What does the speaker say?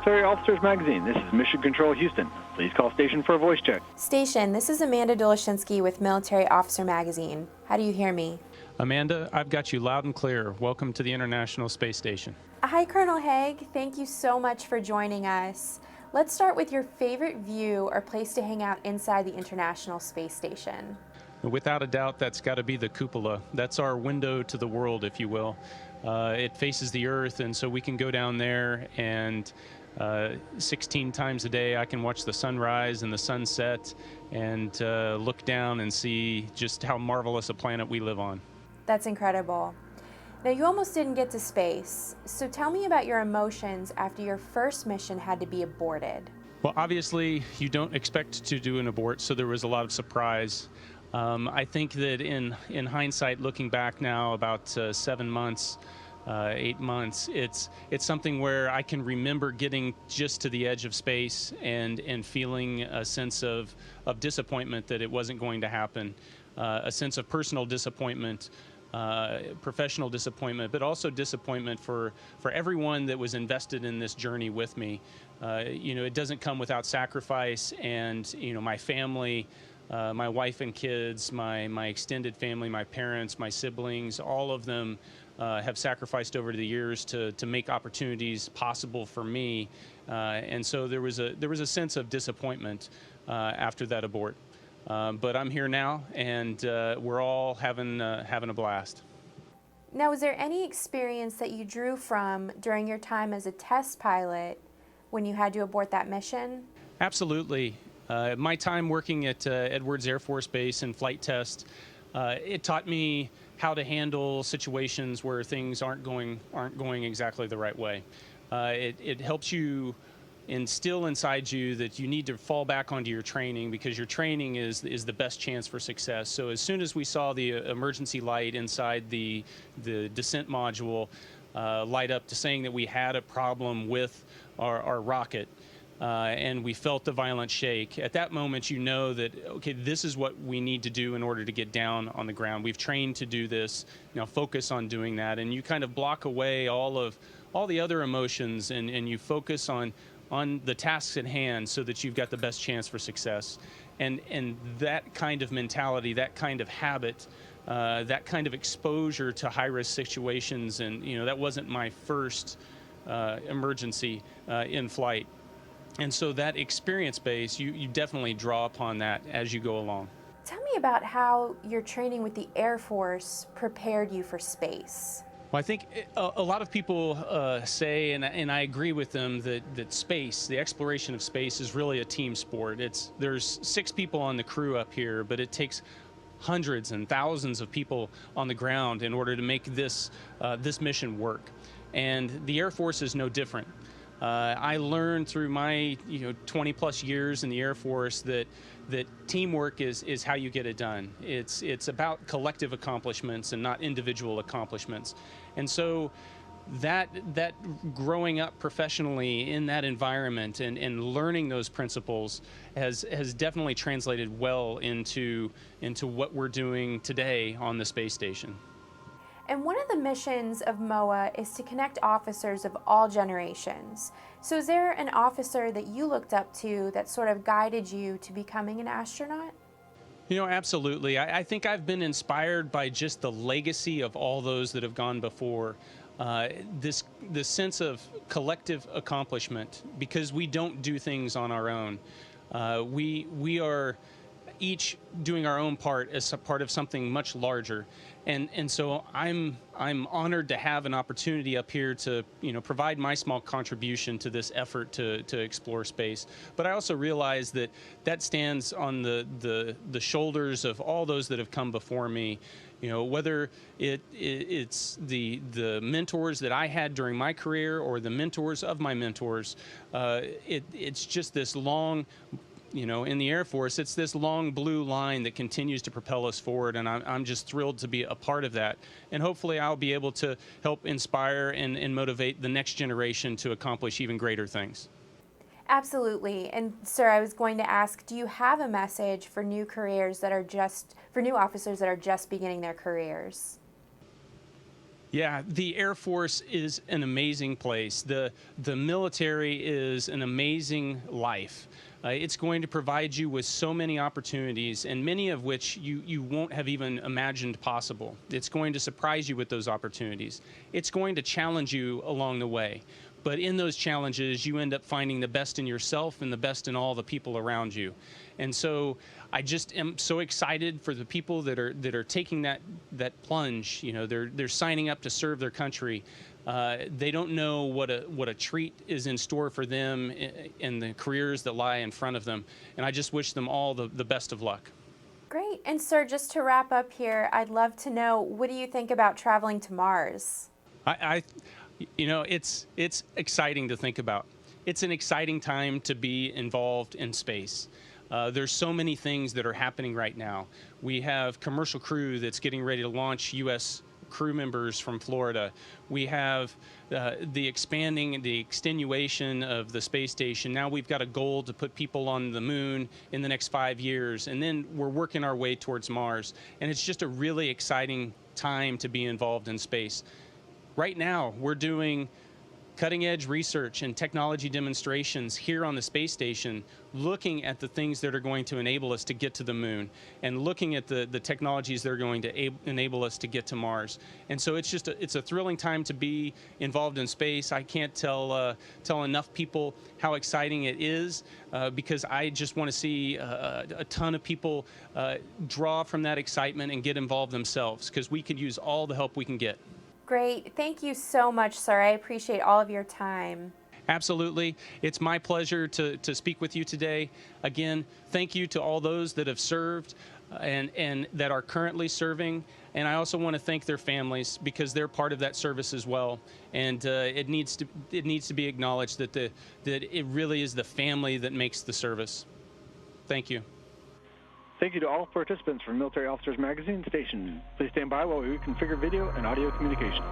Military Officers Magazine. This is Mission Control Houston. Please call station for a voice check. Station, this is Amanda Dolashinsky with Military Officer Magazine. How do you hear me? Amanda, I've got you loud and clear. Welcome to the International Space Station. Hi, Colonel Hague. Thank you so much for joining us. Let's start with your favorite view or place to hang out inside the International Space Station. Without a doubt, that's got to be the cupola. That's our window to the world, if you will. It faces the Earth, and so we can go down there and 16 times a day I can watch the sunrise and the sunset and look down and see just how marvelous a planet we live on. That's incredible. Now, you almost didn't get to space, so tell me about your emotions after your first mission had to be aborted. Well, obviously, you don't expect to do an abort, so there was a lot of surprise. I think that in hindsight, looking back now about 7 months, 8 months, it's something where I can remember getting just to the edge of space and feeling a sense of disappointment that it wasn't going to happen, a sense of personal disappointment, professional disappointment, but also disappointment for everyone that was invested in this journey with me. It doesn't come without sacrifice, and my family, my wife and kids, my extended family, my parents, my siblings, all of them have sacrificed over the years to make opportunities possible for me, and so there was a sense of disappointment after that abort. But I'm here now, and we're all having a blast. Now, was there any experience that you drew from during your time as a test pilot when you had to abort that mission? Absolutely. My time working at Edwards Air Force Base in flight test, it taught me how to handle situations where things aren't going exactly the right way. It helps you instill inside you that you need to fall back onto your training, because your training is the best chance for success. So as soon as we saw the emergency light inside the descent module light up to saying that we had a problem with our rocket, and we felt the violent shake, at that moment you know that, okay, this is what we need to do in order to get down on the ground. We've trained to do this, now focus on doing that, and you kind of block away all the other emotions, and you focus on the tasks at hand so that you've got the best chance for success. And that kind of mentality, that kind of habit, that kind of exposure to high-risk situations, and that wasn't my first emergency in flight. And so that experience base, you definitely draw upon that as you go along. Tell me about how your training with the Air Force prepared you for space. Well, I think a lot of people say, and I agree with them, that space, the exploration of space, is really a team sport. There's 6 people on the crew up here, but it takes hundreds and thousands of people on the ground in order to make this mission work. And the Air Force is no different. I learned through my 20+ years in the Air Force that teamwork is how you get it done. It's about collective accomplishments and not individual accomplishments. And so that growing up professionally in that environment and learning those principles has definitely translated well into what we're doing today on the space station. And one of the missions of MOAA is to connect officers of all generations. So is there an officer that you looked up to that sort of guided you to becoming an astronaut? Absolutely. I think I've been inspired by just the legacy of all those that have gone before. This sense of collective accomplishment, because we don't do things on our own. We are each doing our own part as a part of something much larger, and so I'm honored to have an opportunity up here to provide my small contribution to this effort to explore space. But I also realize that stands on the shoulders of all those that have come before me. Whether it's the mentors that I had during my career or the mentors of my mentors, it's just this long. In the Air Force, it's this long blue line that continues to propel us forward, and I'm just thrilled to be a part of that. And hopefully I'll be able to help inspire and motivate the next generation to accomplish even greater things. Absolutely. And sir, I was going to ask, do you have a message for new officers that are just beginning their careers? Yeah, the Air Force is an amazing place. The military is an amazing life. It's going to provide you with so many opportunities, and many of which you won't have even imagined possible. It's going to surprise you with those opportunities. It's going to challenge you along the way. But in those challenges, you end up finding the best in yourself and the best in all the people around you. And so I just am so excited for the people that are taking that plunge. You know, they're signing up to serve their country. They don't know what a treat is in store for them and the careers that lie in front of them. And I just wish them all the best of luck. Great. And sir, just to wrap up here, I'd love to know, what do you think about traveling to Mars? You know, it's exciting to think about. It's an exciting time to be involved in space. There's so many things that are happening right now. We have commercial crew that's getting ready to launch U.S. crew members from Florida. We have the extenuation of the space station. Now we've got a goal to put people on the moon in the next 5 years, and then we're working our way towards Mars. And it's just a really exciting time to be involved in space. Right now, we're doing cutting-edge research and technology demonstrations here on the space station, looking at the things that are going to enable us to get to the moon and looking at the technologies that are going to enable us to get to Mars. And so it's just it's a thrilling time to be involved in space. I can't tell enough people how exciting it is because I just want to see a ton of people draw from that excitement and get involved themselves, because we could use all the help we can get. Great. Thank you so much, sir. I appreciate all of your time. Absolutely. It's my pleasure to speak with you today. Again, thank you to all those that have served and that are currently serving. And I also want to thank their families, because they're part of that service as well. And it needs to be acknowledged that that it really is the family that makes the service. Thank you. Thank you to all participants from Military Officers Magazine Station. Please stand by while we reconfigure video and audio communications.